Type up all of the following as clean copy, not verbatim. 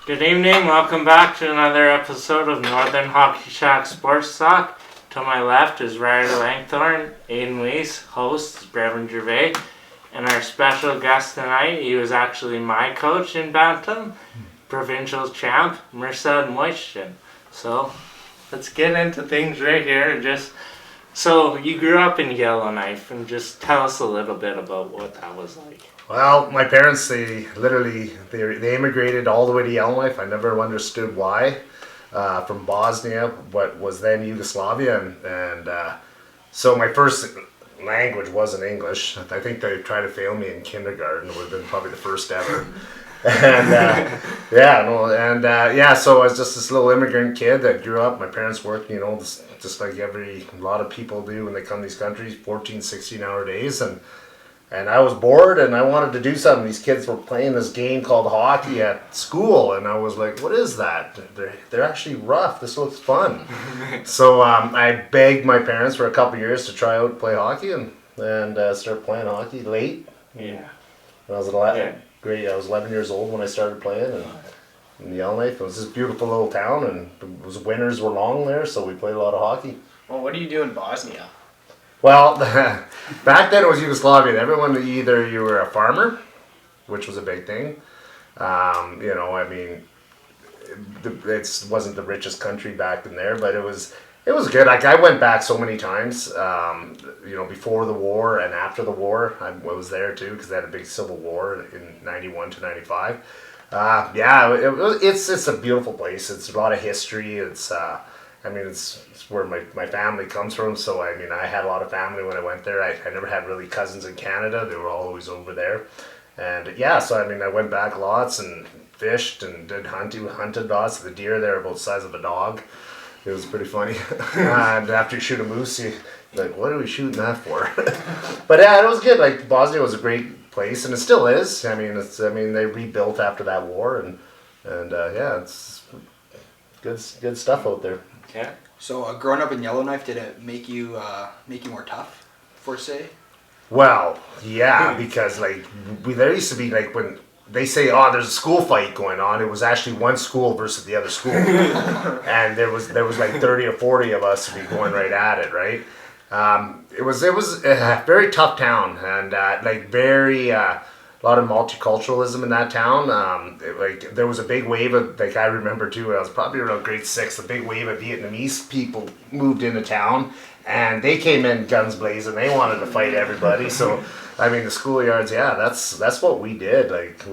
Good evening, welcome back to another episode of Northern Hockey Shack Sports Talk. To my left is Ryder Langthorne, Aidan Weiss, host, Brevin Gervais, and our special guest tonight, he was actually my coach in Bantam, provincial champ, Mirsad Mujcin. So, let's get into things right here. So, you grew up in Yellowknife, and just tell us a little bit about what that was like. Well, my parents, they immigrated all the way to Yellowknife. I never understood why. From Bosnia, what was then Yugoslavia, and so my first language wasn't English. I think they tried to fail me in kindergarten. It would have been probably the first ever. And so I was just this little immigrant kid that grew up. My parents worked, just like a lot of people do when they come to these countries, 14, 16-hour days, and I was bored and I wanted to do something. These kids were playing this game called hockey at school, and I was like, what is that? They're actually rough. This looks fun. So I begged my parents for a couple years to try out and play hockey and start playing hockey late. Yeah. When I was 11, I was 11 years old when I started playing in Yellowknife. It was this beautiful little town, and winters were long there, so we played a lot of hockey. Well, what do you do in Bosnia? Well, back then it was Yugoslavia. Everyone, either you were a farmer, which was a big thing. It wasn't the richest country back in there, but it was good. Like, I went back so many times, before the war and after the war. I was there too because they had a big civil war in 91 to 95. It's a beautiful place. It's a lot of history. It's where my family comes from, so I had a lot of family when I went there. I never had really cousins in Canada. They were always over there. And I went back lots and fished and hunted lots. The deer there are about the size of a dog. It was pretty funny. And after you shoot a moose, you're like, what are we shooting that for? But yeah, it was good. Like, Bosnia was a great place, and it still is. They rebuilt after that war, and it's good stuff out there. Okay. So, growing up in Yellowknife, did it make you more tough, for say? Well, yeah, because there used to be when they say, oh, there's a school fight going on. It was actually one school versus the other school, and there was 30 or 40 of us to be going right at it, right? It was a very tough town, and a lot of multiculturalism in that town. There was a big wave of, I remember too, I was probably around grade 6, a big wave of Vietnamese people moved into town, and they came in guns blazing. They wanted to fight everybody. So, the schoolyards, that's what we did. It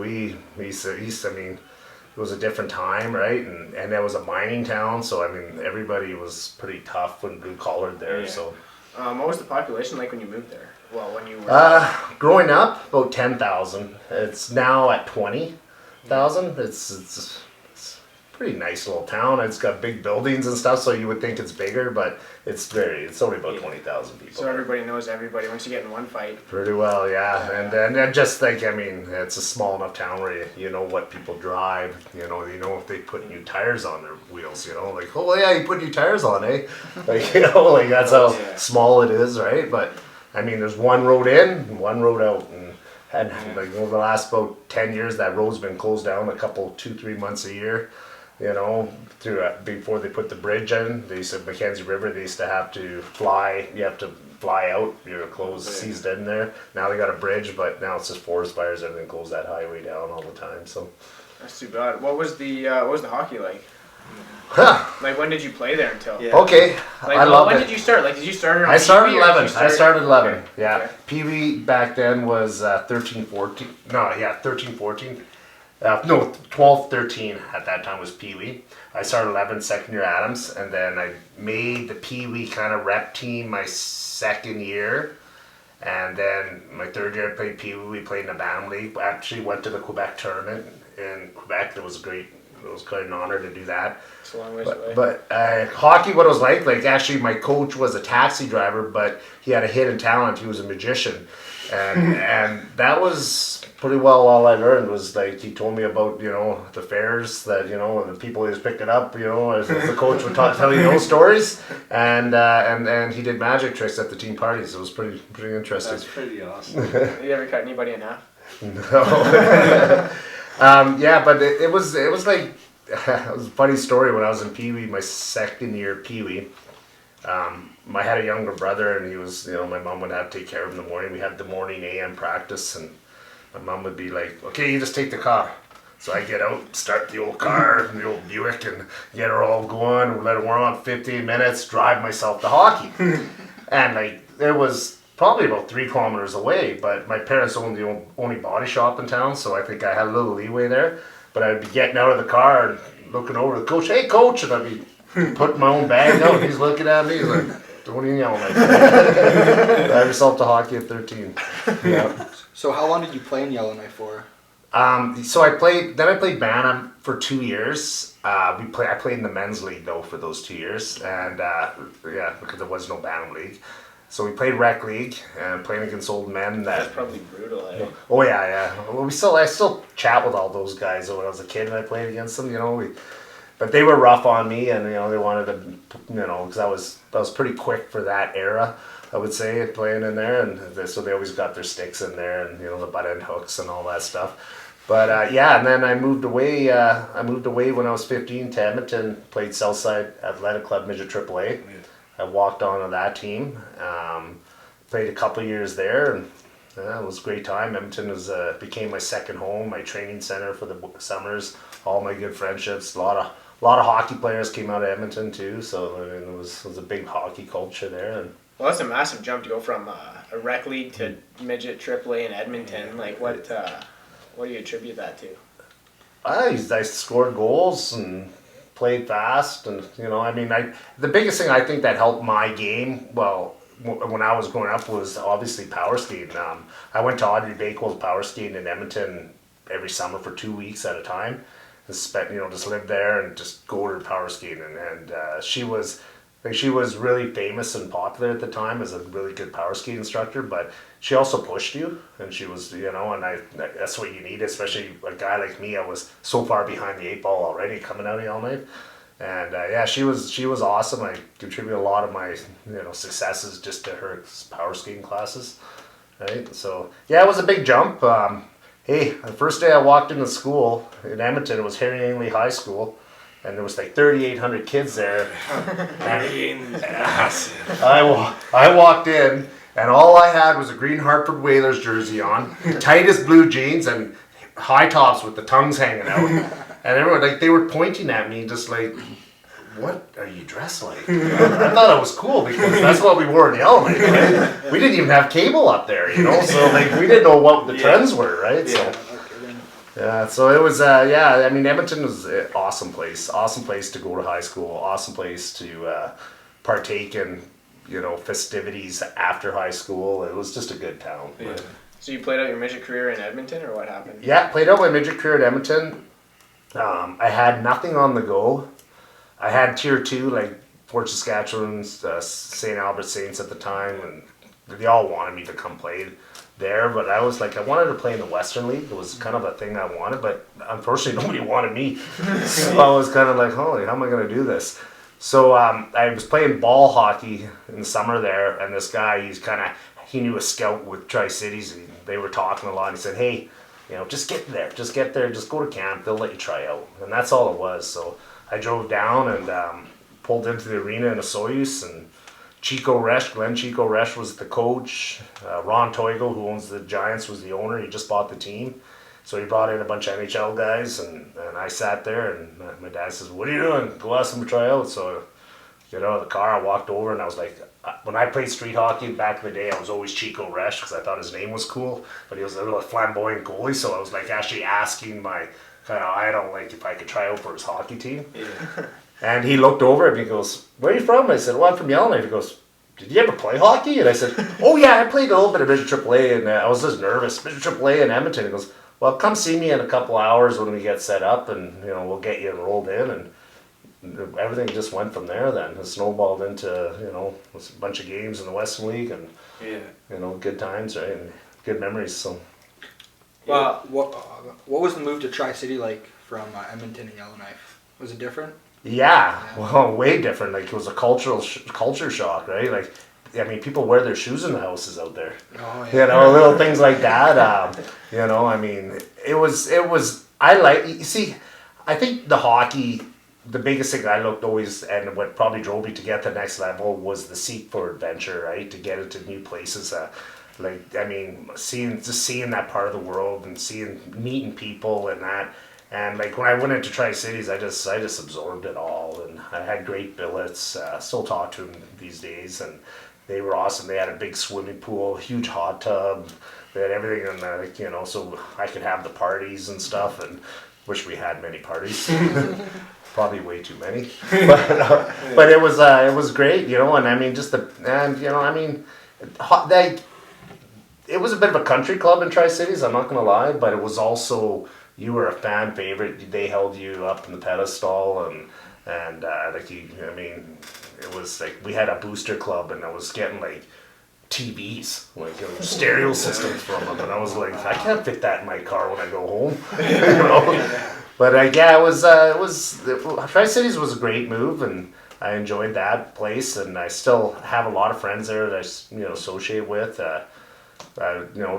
was a different time, right? And it was a mining town, so everybody was pretty tough and blue collared there. Yeah. So, what was the population like when you moved there? Well, when you were growing up, about 10,000. It's now at 20,000. It's a pretty nice little town. It's got big buildings and stuff, so you would think it's bigger, but it's only about 20,000 people. So everybody knows everybody once you get in one fight. Pretty well, yeah. And just it's a small enough town where you know what people drive. You know if they put new tires on their wheels. Oh yeah, you put new tires on, eh? That's how small it is, right? But there's one road in, one road out, and over the last about 10 years, that road's been closed down 2-3 months a year. Before they put the bridge in, they said Mackenzie River, they used to have to fly. You have to fly out. You're closed, seized in there. Now they got a bridge, but now it's just forest fires. Everything closed that highway down all the time. So that's too bad. What was the hockey like? Huh. When did you play there until? Yeah. Okay, I love it. When did you start? Did you start? I started 11. I started 11. Okay. Yeah. Okay. Pee Wee back then was 13, 14. No, yeah, 13, 14. 12, 13 at that time was Pee Wee. I started 11, second year Adams, and then I made the Pee Wee kind of rep team my second year. And then my third year I played Pee Wee. We played in the Bantam League. I actually went to the Quebec tournament in Quebec. It was great. It was quite an honor to do that. It's a long ways away. But hockey, what it was like actually my coach was a taxi driver, but he had a hidden talent. He was a magician. And that was pretty well all I learned was he told me about, the fairs that, the people he was picking up, as the coach would tell you those stories. And he did magic tricks at the team parties. It was pretty interesting. That's pretty awesome. You ever cut anybody in half? No. Yeah, but it was like it was a funny story when I was in Pee Wee, my second year Pee Wee. I had a younger brother, and he was, my mom would have to take care of him in the morning. We had the morning AM practice, and my mom would be like, "Okay, you just take the car." So I get out, start the old car, the old Buick, and get her all going. Let it warm up 15 minutes, drive myself to hockey. And it was probably about 3 kilometers away, but my parents owned the only body shop in town, so I think I had a little leeway there. But I'd be getting out of the car and looking over the coach, "Hey, coach," and I'd be putting my own bag out, and he's looking at me, he's like, "Don't even yell at me." Drive yourself to hockey at 13. Yeah. So how long did you play in Yellowknife for? So I played Bantam for 2 years. I played in the men's league though for those 2 years, and because there was no Bantam league. So we played rec league and playing against old men. That's probably brutal, eh? Oh yeah. Well, I still chat with all those guys when I was a kid and I played against them. But they were rough on me, and they wanted to, because I was pretty quick for that era, I would say, at playing in there, and so they always got their sticks in there, and the butt end hooks and all that stuff. But and then I moved away. When I was 15 to Edmonton, played Southside Athletic Club Midget AAA. I walked onto that team. Played a couple years there, and it was a great time. Edmonton became my second home, my training center for the summers. All my good friendships. A lot of hockey players came out of Edmonton too. So it was a big hockey culture there. And Well, that's a massive jump to go from a rec league to midget AAA in Edmonton. Like, what do you attribute that to? I scored goals and played fast, and the biggest thing I think that helped my game, well, when I was growing up, was obviously power skating. I went to Audrey Bakewell's power skating in Edmonton every summer for 2 weeks at a time. And just live there and just go to power skating, and she was really famous and popular at the time as a really good power skate instructor, but she also pushed you, and she was, that's what you need, especially a guy like me. I was so far behind the 8 ball already coming out of Yellowknife. And she was awesome. I contribute a lot of my successes just to her power skating classes, right? So it was a big jump. Hey, the first day I walked into school in Edmonton, it was Harry Ainley High School, and there was like 3,800 kids there. I walked in, and all I had was a green Hartford Whalers jersey on, tightest blue jeans, and high tops with the tongues hanging out. And everyone, they were pointing at me just like, "What are you dressed like?" I thought it was cool because that's what we wore in the element, right? We didn't even have cable up there, so we didn't know what the trends were, right? So it was, Edmonton was an awesome place to go to high school, awesome place to partake in, festivities after high school. It was just a good town. Yeah. So you played out your midget career in Edmonton, or what happened? Yeah, played out my midget career at Edmonton. I had nothing on the go. I had tier 2, like Fort Saskatchewan, St. Albert Saints at the time, and they all wanted me to come play there. But I was like, I wanted to play in the Western League. It was kind of a thing I wanted, but unfortunately nobody wanted me. So I was kind of like, holy, how am I going to do this? So I was playing ball hockey in the summer there, and this guy, he knew a scout with Tri-Cities, and they were talking a lot. And he said, "Hey, just get there, just go to camp. They'll let you try out." And that's all it was. So I drove down and pulled into the arena in a Soyuz, and Glenn Chico Resch was the coach. Ron Toigo, who owns the Giants, was the owner. He just bought the team. So he brought in a bunch of NHL guys, and I sat there, and my dad says, "What are you doing? Go ask them to try out." So I get out of the car, I walked over, and I was like, when I played street hockey back in the day, I was always Chico Resch because I thought his name was cool, but he was a little flamboyant goalie, so I was like actually asking my kind of idol, like, if I could try out for his hockey team. Yeah. And he looked over at me and goes, "Where are you from?" I said, "Well, I'm from Yellowknife." He goes, "Did you ever play hockey?" And I said, "Oh yeah, I played a little bit of Midget AAA, and I was just nervous. Midget AAA in Edmonton." He goes, "Well, come see me in a couple hours when we get set up, and we'll get you enrolled in." And everything just went from there. Then it snowballed into a bunch of games in the Western League, and good times, right, and good memories. So, well, what was the move to Tri-City like from Edmonton and Yellowknife? Was it different? Yeah, well, way different. Like, it was a culture shock, right? Like, I mean, people wear their shoes in the houses out there. Oh, yeah. Little things like that. I mean, it was. you see, I think the hockey, the biggest thing I looked always, and what probably drove me to get to the next level was the seek for adventure, right? To get into new places. Seeing that part of the world and meeting people and that. And like when I went into Tri-Cities, I just absorbed it all, and I had great billets. Still talk to them these days, and they were awesome. They had a big swimming pool, huge hot tub. They had everything, and so I could have the parties and stuff. And wish we had many parties, probably way too many. But it was great, And I mean, it was a bit of a country club in Tri-Cities. I'm not gonna lie, but it was also. You were a fan favorite. They held you up in the pedestal, and it was like we had a booster club, and I was getting like TVs, like stereo systems from them, and I was like, I can't fit that in my car when I go home, But Tri-Cities was a great move, and I enjoyed that place, and I still have a lot of friends there that I associate with. A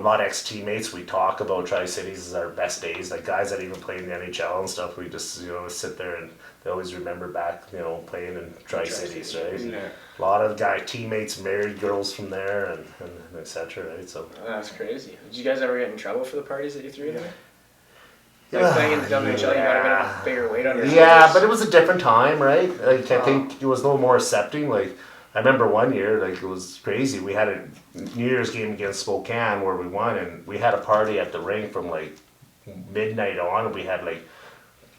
lot of ex-teammates, we talk about Tri-Cities as our best days, like guys that even played in the NHL and stuff. We just sit there and they always remember back playing in Tri-Cities, right? Yeah. A lot of teammates married girls from there and etc. Right? So that's crazy. Did you guys ever get in trouble for the parties that you threw there? Like playing in the WHL, you got a bigger weight on your shoulders. Yeah, but it was a different time, right? Like I think it was a little more accepting. Like I remember one year, like it was crazy. We had a New Year's game against Spokane where we won, and we had a party at the rink from like midnight on. And we had like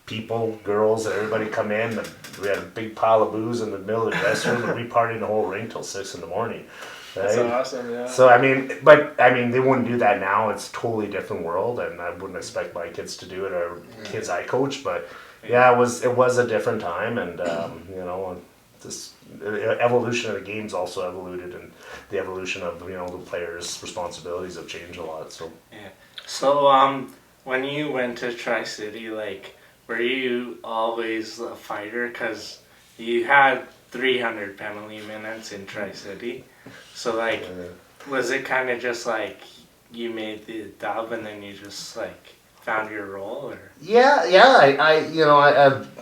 people, girls, and everybody come in. And we had a big pile of booze in the middle of the dressing room, and we partied the whole rink till 6 a.m. Right? That's awesome, yeah. So they wouldn't do that now. It's a totally different world, and I wouldn't expect my kids to do it or kids I coach. But yeah, it was a different time, and this evolution of the game's also evoluted, and the evolution of the players' responsibilities have changed a lot. So yeah. So when you went to Tri-City, like, were you always a fighter? Because you had 300 penalty minutes in Tri-City. So like, was it kind of just like you made the dub and then you just like found your role, or? Yeah.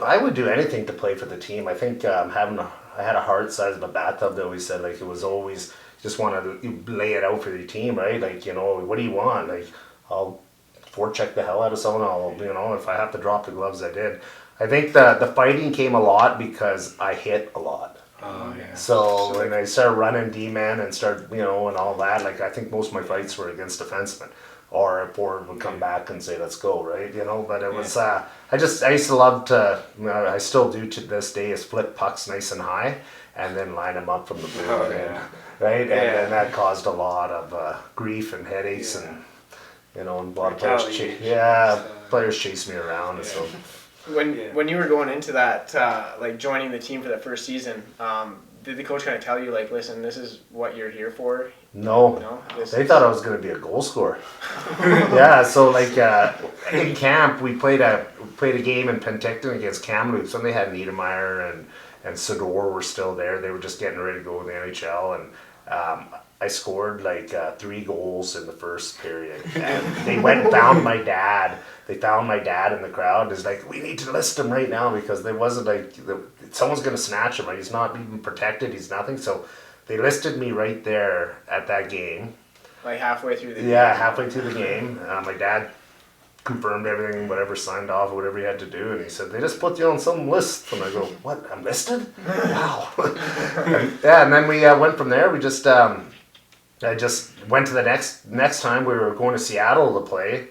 I would do anything to play for the team. I think I had a heart size of a bathtub. They always said like it was always just want to lay it out for the team, right? Like what do you want? Like I'll forecheck the hell out of someone. I'll if I have to drop the gloves, I did. I think the fighting came a lot because I hit a lot. Oh yeah. So when I started running D-man and and all that, like I think most of my fights were against defensemen. Or a forward would come back and say, let's go, right? But it was, I used to love to, I still do to this day, is flip pucks nice and high and then line them up from the blue end, right? Yeah. And that caused a lot of grief and headaches and, a lot of players chase me around. And so. When you were going into that, like joining the team for that first season, did the coach kind of tell you, like, listen, this is what you're here for? No. They thought I was going to be a goal scorer. Yeah, so like in camp, we played a game in Penticton against Kamloops, and they had Niedermeyer and Sador were still there. They were just getting ready to go in the NHL, and I scored like 3 goals in the first period. And they went and found my dad. They found my dad in the crowd. It's like, we need to list him right now because there wasn't someone's going to snatch him. Right? He's not even protected. He's nothing. So they listed me right there at that game. Like halfway through the game? Yeah, halfway through the game. My dad confirmed everything, whatever, signed off, whatever he had to do. And he said, they just put you on some list. And I go, what, I'm listed? Wow. And then we went from there. We just, I just went to the next time. We were going to Seattle to play.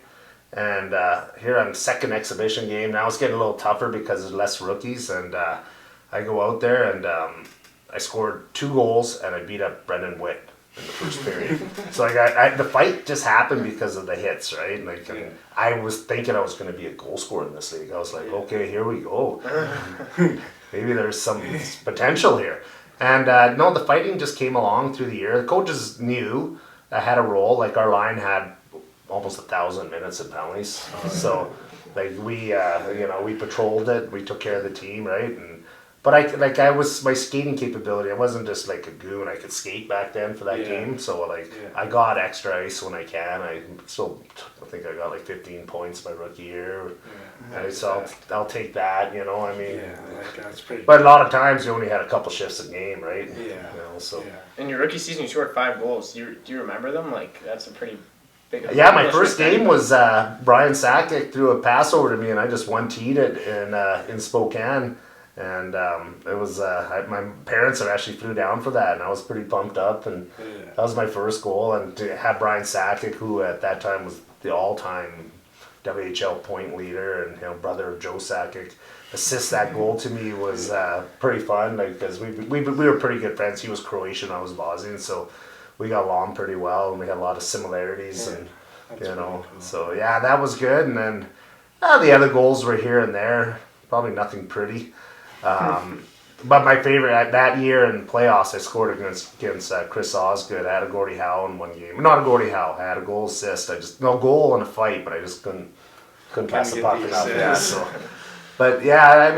And here on second exhibition game. Now it's getting a little tougher because there's less rookies. And I go out there and I scored 2 goals and I beat up Brendan Witt in the first period. So the fight just happened because of the hits, right? Like I was thinking I was going to be a goal scorer in this league. I was like, okay, here we go. Maybe there's some potential here. And no, the fighting just came along through the year. The coaches knew I had a role. Like our line had almost 1,000 minutes of penalties. So like we patrolled it. We took care of the team, right? But I was my skating capability. I wasn't just like a goon. I could skate back then for that game. So I got extra ice when I can. I think I got like 15 points my rookie year. Right? So I'll take that. You know, I mean. Yeah, like that's pretty. But a lot of times you only had a couple shifts a game, right? Yeah. You know, so. Yeah. In your rookie season, you scored 5 goals. Do you remember them? Like that's a pretty big. Yeah, my accomplishment first for game anybody. was Brian Sakic threw a pass over to me, and I just one-teed it in Spokane, and it was my parents had actually flew down for that, and I was pretty pumped up, and that was my first goal, and to have Brian Sakic, who at that time was the all-time WHL point leader, and brother of Joe Sakic, assist that goal to me was pretty fun, like because we were pretty good friends. He was Croatian, I was Bosnian, so we got along pretty well, and we had a lot of similarities, and That's cool. cool. So yeah, that was good. And then the other goals were here and there, probably nothing pretty. But my favorite that year in playoffs, I scored against Chris Osgood. I had a Gordie Howe in one game. Not a Gordie Howe. I had a goal assist. No goal in a fight, but I just couldn't pass the get puck the enough. Yeah, assist. so. But yeah,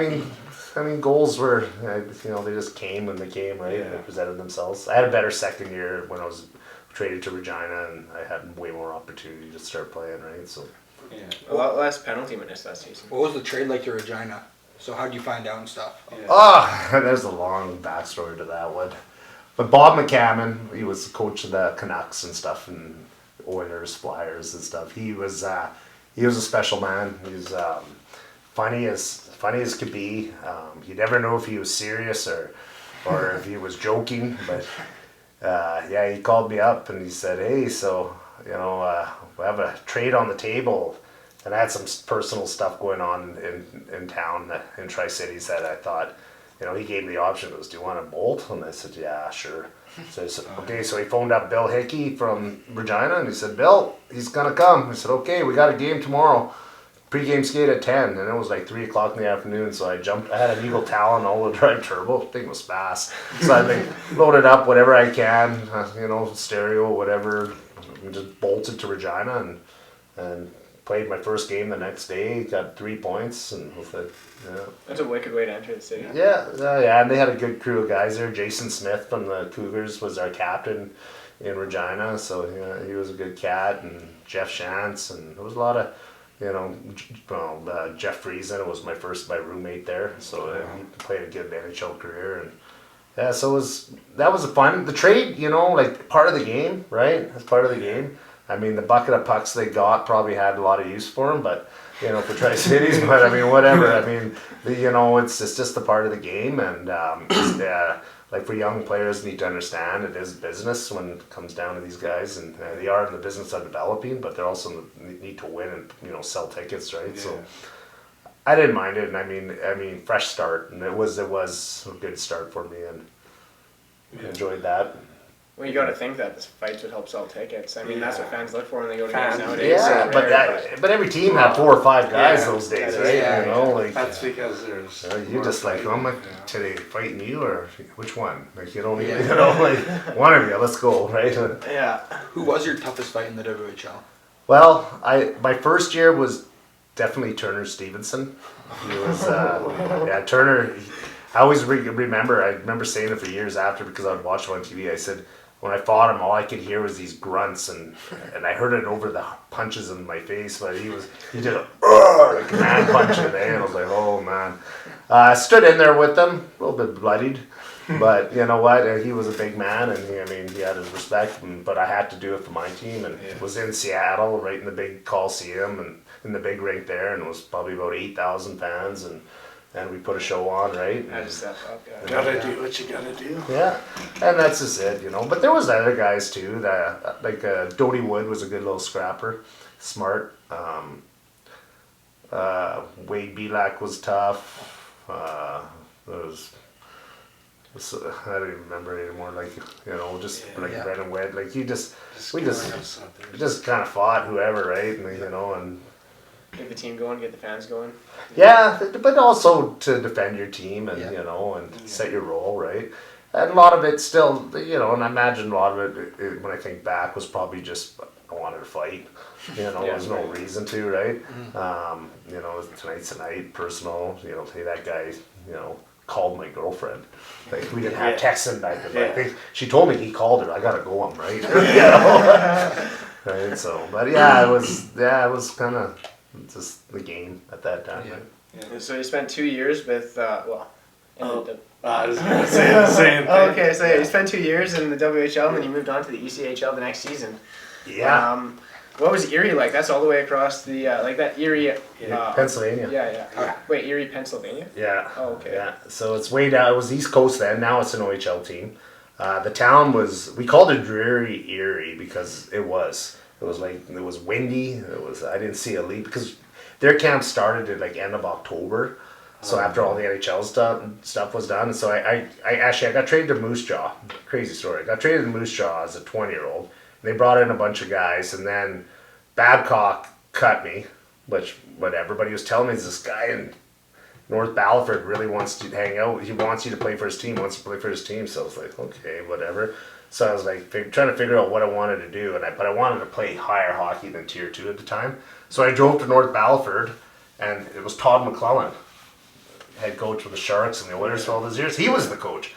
I mean, goals were, they just came when they came, right? Yeah. They presented themselves. I had a better second year when I was traded to Regina, and I had way more opportunity to start playing, right? So. Yeah. A lot less penalty minutes that season. What was the trade like to Regina? So how would you find out and stuff? Yeah. Oh, there's a long backstory to that one. But Bob McCammon, he was the coach of the Canucks and stuff, and Oilers, Flyers and stuff. He was a special man. He was funny as could be. You never know if he was serious or if he was joking. But yeah, he called me up and he said, "Hey, so we have a trade on the table." And I had some personal stuff going on in town, in Tri-Cities, that I thought, he gave me the option. He goes, "Do you want a Bolt?" And I said, "Yeah, sure." So I said, "Okay." So he phoned up Bill Hickey from Regina, and he said, "Bill, he's going to come." I said, "Okay, we got a game tomorrow. Pre-game skate at 10. And it was like 3 o'clock in the afternoon, so I jumped. I had an Eagle Talon all-wheel drive turbo. The thing was fast. So I loaded up whatever I can, stereo, whatever, and just bolted to Regina and played my first game the next day, got 3 points, and was like, yeah. That's a wicked way to enter the city. Yeah, and they had a good crew of guys there. Jason Smith from the Cougars was our captain in Regina, so he was a good cat, and Jeff Shantz, and there was a lot of, Jeff Friesen was my roommate there, so he played a good NHL career, and yeah, so that was fun. The trade, like part of the game, right? That's part of the game. I mean, the bucket of pucks they got probably had a lot of use for them, but for Tri-Cities. But I mean, whatever. I mean, it's just a part of the game, and like for young players, need to understand it is business when it comes down to these guys, and they are in the business of developing, but they also need to win and sell tickets, right? Yeah. So I didn't mind it, and I mean, fresh start, and it was a good start for me, and enjoyed that. Well, you got to think that the fights would help sell tickets. I mean, that's what fans look for when they go to Fans, games nowadays. Yeah, So but every team had 4 or 5 guys Yeah, those days, that right? is- That's because there's. You more just like, fighting, oh my, yeah. today fighting you or which one? Like you don't even, like one of you. Let's go, right? yeah. Who was your toughest fight in the WHL? Well, my first year was definitely Turner Stevenson. He was, Turner. I always remember. I remember saying it for years after because I would watch him on TV. I said, when I fought him, all I could hear was these grunts, and I heard it over the punches in my face. But he did a like a man punch in there, and I was like, oh man. I stood in there with him, a little bit bloodied, but you know what? He was a big man, and he had his respect. But I had to do it for my team, and it was in Seattle, right in the big Coliseum, and in the big rink there, and it was probably about 8,000 fans, and we put a show on, right? I just step up, yeah. Gotta do what you gotta do. Yeah, and that's just it, But there was other guys too. That Dodie Wood was a good little scrapper, smart. Wade Belak was tough. There was I don't even remember anymore. Brennan Wed. Like we just kind of fought whoever, right? And Get the team going, get the fans going. yeah, but also to defend your team and and set your role, right? And a lot of it still, and I imagine a lot of it when I think back was probably just I wanted to fight. There's no reason to, right? Tonight's tonight, personal. Hey, that guy, called my girlfriend. Like we didn't have texting back then. I think she told me he called her. I gotta go. I'm right. Right. So, but it was kind of. It's just the game at that time. Yeah. So you spent 2 years with I was gonna say the same thing. Oh, okay, so you spent 2 years in the WHL and then you moved on to the ECHL the next season. Yeah. What was Erie like? That's all the way across the like that Erie. Pennsylvania. Yeah. Wait, Erie, Pennsylvania. Yeah. Oh, okay. Yeah. So it's way down. It was East Coast then. Now it's an OHL team. The town we called it Dreary Erie because it was windy. I didn't see a lead because their camp started at like end of October. So after all the NHL stuff was done, so I got traded to Moose Jaw. Crazy story. I got traded to Moose Jaw as a 20-year-old. They brought in a bunch of guys, and then Babcock cut me, which whatever. But he was telling me this guy in North Battleford really wants to hang out. He wants you to play for his team. Wants to play for his team. So I was like, okay, whatever. So I was like trying to figure out what I wanted to do, but I wanted to play higher hockey than Tier 2 at the time. So I drove to North Battleford, and it was Todd McClellan, head coach for the Sharks and the Oilers for all those years. He was the coach.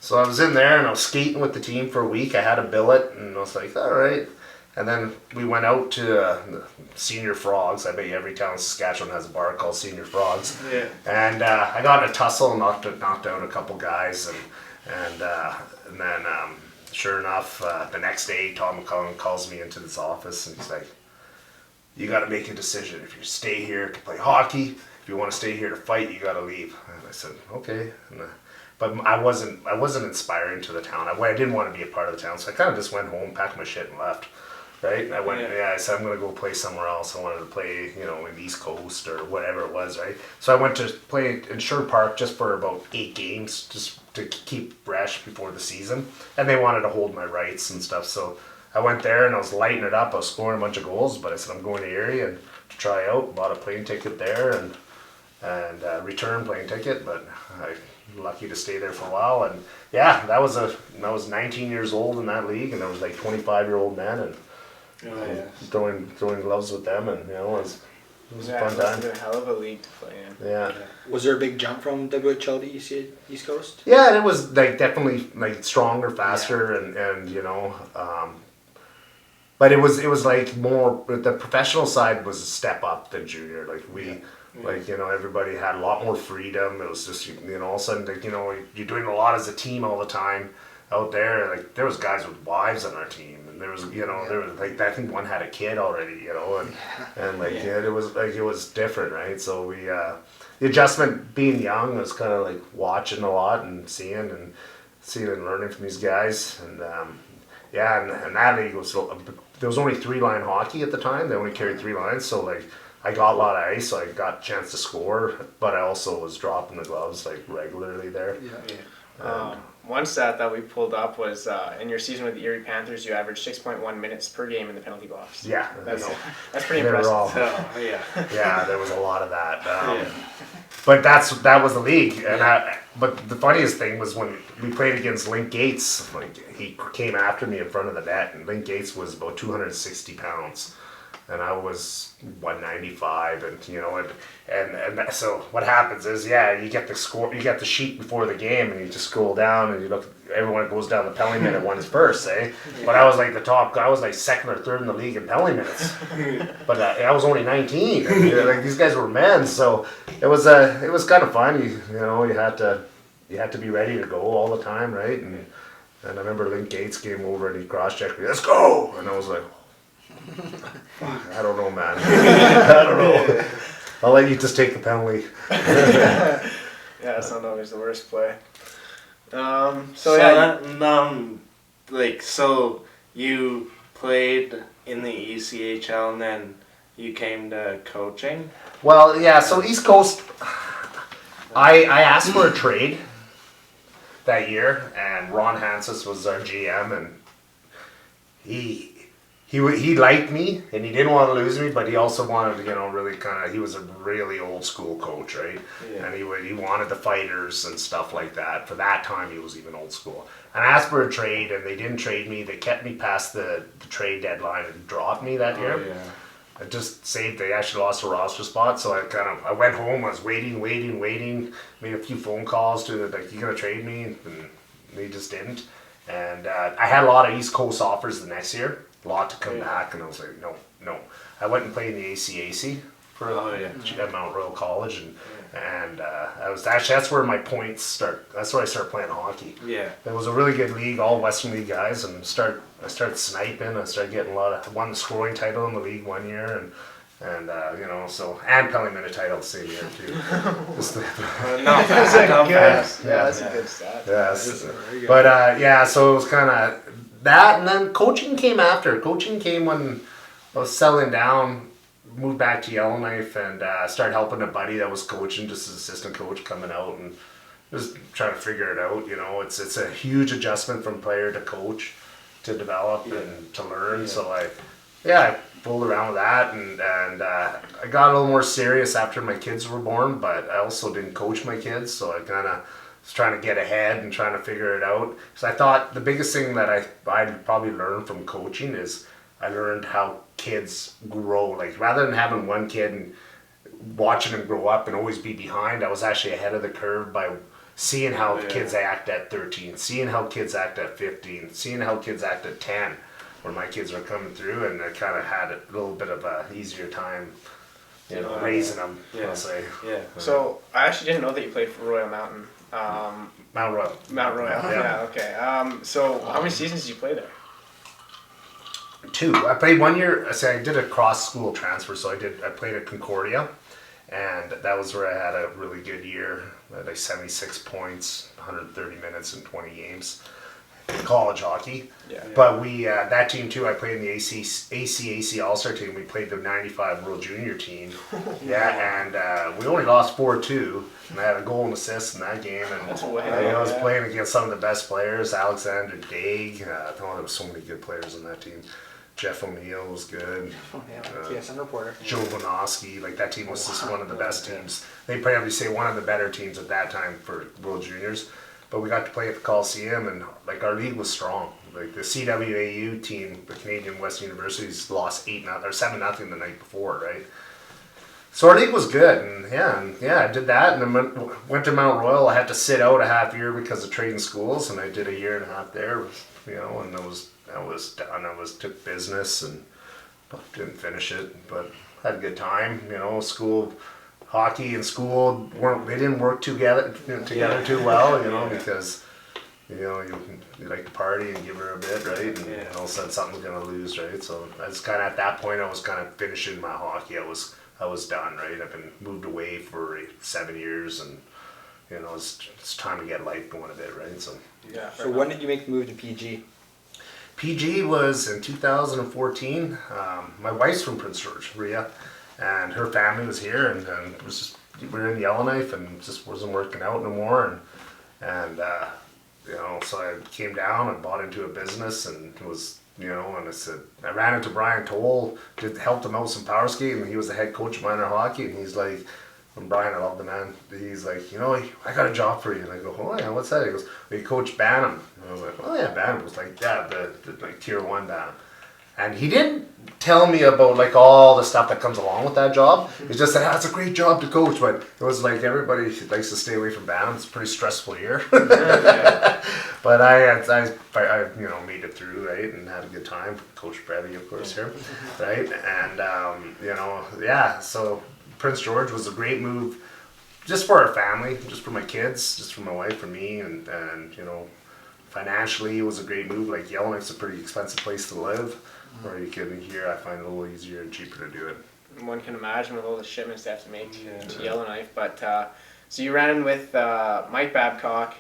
So I was in there and I was skating with the team for a week. I had a billet and I was like, all right. And then we went out to Senior Frogs. I bet you every town in Saskatchewan has a bar called Senior Frogs. Yeah. And I got in a tussle and knocked out a couple guys. And then sure enough, the next day, Tom McCullen calls me into this office and he's like, you got to make a decision. If you stay here to play hockey, if you want to stay here to fight, you got to leave. And I said, okay. But I wasn't inspiring to the town. I didn't want to be a part of the town, so I kind of just went home, packed my shit, and left. Right? And I said I'm gonna go play somewhere else. I wanted to play, in the East Coast or whatever it was, right? So I went to play in Sherwood Park just for about 8 games, just to keep fresh before the season. And they wanted to hold my rights and stuff, so I went there and I was lighting it up. I was scoring a bunch of goals, but I said I'm going to Erie and to try out. Bought a plane ticket there and return plane ticket, but I lucky to stay there for a while. And yeah, I was 19 years old in that league, and there was like 25-year-old men and throwing gloves with them, and it was a fun time. It was a hell of a league to play in. Yeah. Was there a big jump from WHL to East Coast? Yeah, it was like definitely like stronger, faster, and but it was like more. The professional side was a step up than junior. Everybody had a lot more freedom. It was just all of a sudden you're doing a lot as a team all the time out there. Like there was guys with wives on our team, and there was there was like I think one had a kid already, it was different, right? So we the adjustment being young was kind of like watching a lot and seeing and learning from these guys, and and that league was there was only 3-line hockey at the time. They only carried 3 lines, so like I got a lot of ice, so I got a chance to score, but I also was dropping the gloves like regularly there. One stat that we pulled up was in your season with the Erie Panthers, you averaged 6.1 minutes per game in the penalty box. Yeah, that's pretty impressive. There was a lot of that. But that was the league, and but the funniest thing was when we played against Link Gates. Like he came after me in front of the net, and Link Gates was about 260 pounds. And I was 195, and so what happens is, you get the score, you get the sheet before the game, and you just scroll down, and you look. Everyone goes down the penalty minute ones first, eh? But I was like the top. I was like second or third in the league in penalty minutes, but I was only 19. And, these guys were men, so it was kind of fun. You had to be ready to go all the time, right? And I remember Link Gates came over and he cross-checked me. Let's go, and I was like. I don't know, man. I don't know. I'll let you just take the penalty. It's not always the worst play. So you played in the ECHL and then you came to coaching? Well, yeah. So East Coast, I asked for a trade that year, and Ron Hansis was our GM, and he liked me, and he didn't want to lose me, but he also wanted to, really kind of, he was a really old school coach, right? Yeah. And he wanted the fighters and stuff like that. For that time, he was even old school. And I asked for a trade, and they didn't trade me. They kept me past the trade deadline and dropped me that year. Yeah. I just saved, they actually lost a roster spot, so I went home, I was waiting, made a few phone calls to you gonna trade me? And they just didn't. And I had a lot of East Coast offers the next year. A lot to come back, and I was like, no. I went and played in the ACAC for yeah. at Mount Royal College, and I was actually that's where my points start. That's where I started playing hockey. Yeah. It was a really good league, all Western League guys, and I started sniping. I started getting won the scoring title in the league one year, and and penalty minute title the same year too. Just the- Not That's bad. Not good. bad. Yeah, that's a good stat. Yes. But so it was kind of that, and then coaching came after. Coaching came when I was settling down, moved back to Yellowknife, and started helping a buddy that was coaching, just as assistant coach, coming out and just trying to figure it out. You know, it's a huge adjustment from player to coach to develop and to learn. So I fooled around with that, and I got a little more serious after my kids were born, but I also didn't coach my kids, so I kind of was trying to get ahead and trying to figure it out. So I thought the biggest thing that I'd probably learned from coaching is I learned how kids grow. Like, rather than having one kid and watching them grow up and always be behind, I was actually ahead of the curve by seeing how kids act at 13, seeing how kids act at 15, seeing how kids act at 10. Where my kids were coming through, and I kind of had a little bit of a easier time, raising them. I'll say. Yeah. So I actually didn't know that you played for Royal Mountain. Mount Royal. Mount Royal. Yeah. Okay. So how many seasons did you play there? 2. I played 1 year. I did a cross school transfer, so I played at Concordia, and that was where I had a really good year. I had like 76 points, 130 minutes, and 20 games. College hockey. Yeah. But we that team too. I played in the ACAC All-Star team. We played the '95 World Junior team. And we only lost 4-2. And I had a goal and assist in that game. And That's way I was playing against some of the best players. Alexander Daig. There was so many good players in that team. Jeff O'Neill was good. TSN reporter. Joe Bonoski. Like, that team was just one of the best teams. They probably say one of the better teams at that time for World Juniors. But we got to play at the Coliseum, and like, our league was strong. Like, the CWAU team, the Canadian Western Universities, lost 7-0 the night before, right? So our league was good, and I did that, and then went to Mount Royal. I had to sit out a half year because of trading schools, and I did a year and a half there, and I was done. Took business and didn't finish it, but had a good time. School. Hockey and school didn't work together too well, because you like to party and give her a bit, right? And all of a sudden something's gonna lose, right? So I was kind of at that point. I was kind of finishing my hockey. I was done, right? I've been moved away for 7 years, and it's time to get life going a bit, right? So So when did you make the move to PG? PG was in 2014. My wife's from Prince George, Rhea. And her family was here, and it was just, we were in Yellowknife, and it just wasn't working out no more. And so I came down and bought into a business, and it was, and I said, I ran into Brian Toll, helped him out with some power skating, and he was the head coach of minor hockey, and he's like, and Brian, I love the man, he's like, I got a job for you. And I go, oh yeah, what's that? He goes, well, you coach Bantam. And I was like, oh yeah, Bantam. was like, yeah, the like tier 1 Bantam. And he didn't tell me about like all the stuff that comes along with that job. He just said, it's a great job to coach, but it was like everybody likes to stay away from Bantam. It's a pretty stressful year. But I made it through, right, and had a good time. Coach Brevy, of course, here, right? And so Prince George was a great move, just for our family, just for my kids, just for my wife, for me, and financially it was a great move. Like, Yellowknife's a pretty expensive place to live. Where you can here, I find it a little easier and cheaper to do it. One can imagine with all the shipments they have to make to Yellowknife. But so you ran in with Mike Babcock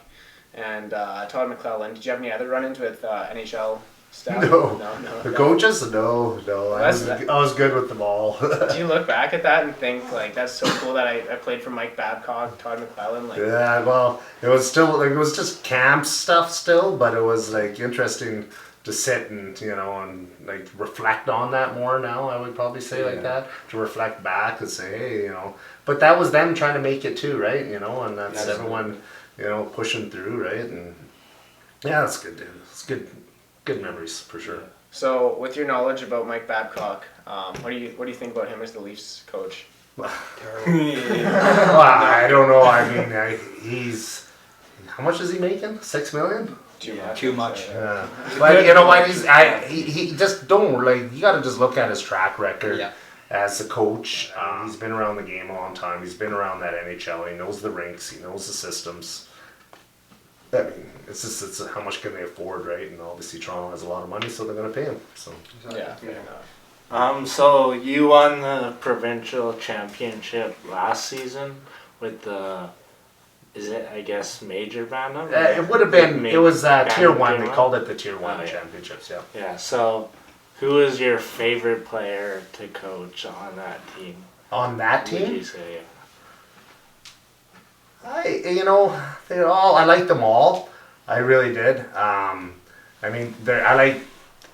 and Todd McClellan. Did you have any other run-ins with NHL staff? No. The coaches? No. I was good with them all. Do you look back at that and think, like, that's so cool that I played for Mike Babcock, Todd McClellan? Like, yeah, well, it was still, like, it was just camp stuff still, but it was, like, interesting to sit and and like reflect on that more now. I would probably say like that, to reflect back and say, hey, but that was them trying to make it too, right? And that's everyone pushing through, right? And yeah, it's good, dude. It's good memories for sure. So with your knowledge about Mike Babcock, what do you think about him as the Leafs coach? Well, I don't know. I mean, he's, how much is he making? $6 million? Too much. But you know what? He just don't, like, you got to just look at his track record. Yeah. as a coach. He's been around the game a long time. He's been around that NHL. He knows the rinks. He knows the systems. I mean, it's how much can they afford, right? And obviously Toronto has a lot of money, so they're going to pay him. So Yeah, fair enough. So you won the provincial championship last season with the, is it, I guess, Major Bantam? it would have been. It was Tier 1. They Bantam? called it the Tier 1 Oh, yeah. championships. Yeah. Yeah, so who is your favorite player to coach on that team? On that Would you team, say? they're all. I like them all. I really did. I mean, I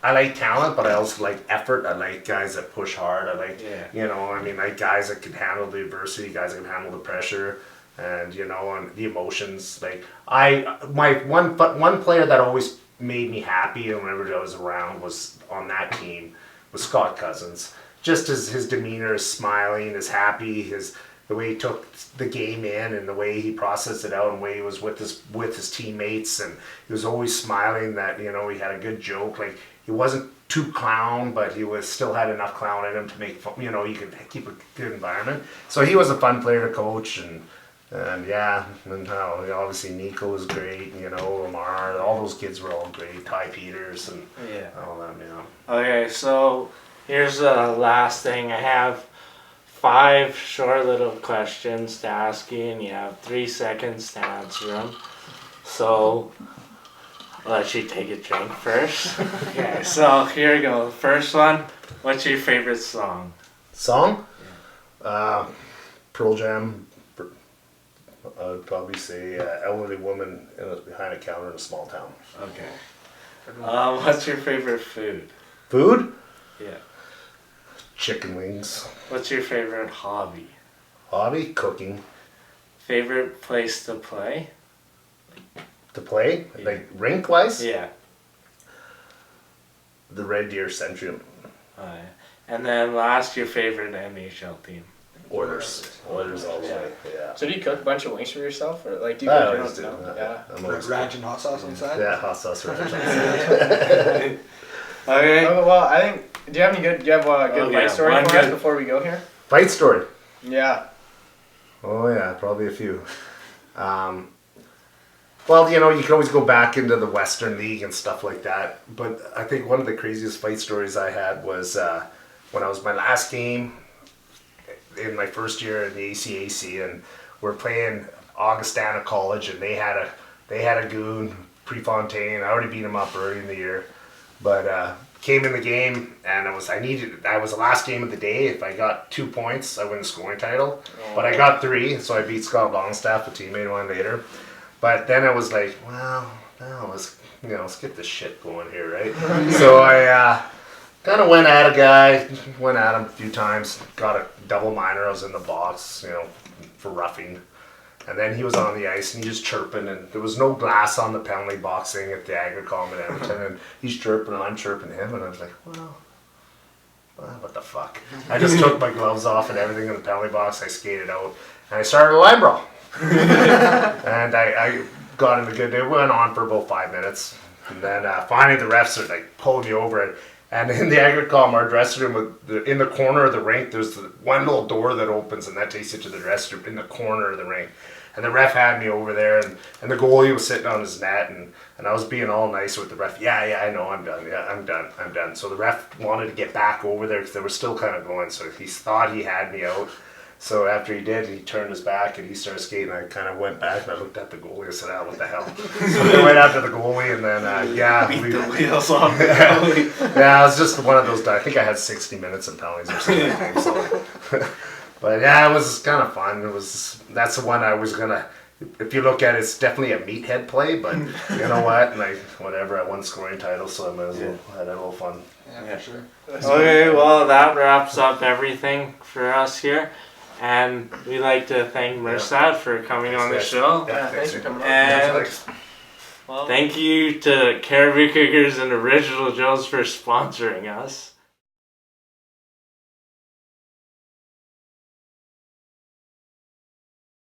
like talent, but I also like effort. I like guys that push hard. I like, like guys that can handle the adversity, guys that can handle the pressure, and and the emotions. Like my one player that always made me happy, and whenever I was around, was on that team, was Scott Cousins. Just as his demeanor, is smiling, is happy, the way he took the game in, and the way he processed it out, and the way he was with his teammates, and he was always smiling. That he had a good joke. Like, he wasn't too clown, but he still had enough clown in him to make fun. You could keep a good environment. So he was a fun player to coach, and obviously Nico was great. Lamar, all those kids were all great. Ty Peters and all them. Okay, so here's the last thing. I have 5 short little questions to ask you, and you have 3 seconds to answer them. So I'll let you take a drink first. Okay, so here we go. First one, what's your favorite song? Song? Pearl Jam. I would probably say Elderly Woman Behind a Counter in a Small Town. Okay. What's your favorite food? Food? Yeah. Chicken wings. What's your favorite hobby? Hobby? Cooking. Favorite place to play? To play? Yeah. Like rink-wise? Yeah. The Red Deer Centrium. And then last, your favorite NHL team? Oilers all the way. Yeah. So do you cook a bunch of wings for yourself, or like do you I cook your always own? do. No? Yeah. I'm always Ranch and hot sauce inside? Yeah, hot sauce ranch. Okay. Oh, well, I think. Do you have any good? Do you have a good fight story one for us good. before we go here? Fight story. Yeah. Oh yeah, probably a few. Well, you can always go back into the Western League and stuff like that. But I think one of the craziest fight stories I had was when I was my last game in my first year in the ACAC, and we're playing Augustana College, and they had a goon, Prefontaine. I already beat him up early in the year, but came in the game, and I was the last game of the day. If I got 2 points, I win the scoring title. But I got 3, so I beat Scott Longstaff, a teammate, one later. But then I was like, well, let's get this shit going here, right? So I kind of went at him a few times, got a double minor. I was in the box, for roughing. And then he was on the ice, and he was chirping, and there was no glass on the penalty box thing at the Agricom in Edmonton, and he's chirping, and I'm chirping him, and I was like, well, what the fuck? I just took my gloves off and everything in the penalty box. I skated out, and I started a line brawl. And I got in a good day. It went on for about 5 minutes, and then finally the refs are like pulling me over, and in the Agricom, our dressing room, in the corner of the rink, there's one little door that opens, and that takes you to the dressing room in the corner of the rink. And the ref had me over there, and the goalie was sitting on his net, and I was being all nice with the ref. Yeah, I know, I'm done. Yeah, I'm done. So the ref wanted to get back over there because they were still kind of going, so he thought he had me out. So after he did, he turned his back and he started skating. I kind of went back and I looked at the goalie and said, what the hell? So I went after the goalie, and then, Beat the wheels off the yeah, goalie. yeah, it was just one of those. I think I had 60 minutes in penalties or something. I think, so. But yeah, it was kind of fun. That's the one I was gonna. If you look at it, it's definitely a meathead play, but you know what? I won scoring title, so I might as well had a little fun. Yeah, for sure. Okay, well, that wraps up everything for us here. And we'd like to thank Mirsad for coming on the show. Yeah, Thanks for coming on. And Well, thank you to Cariboo Cougars and Original Joes for sponsoring us.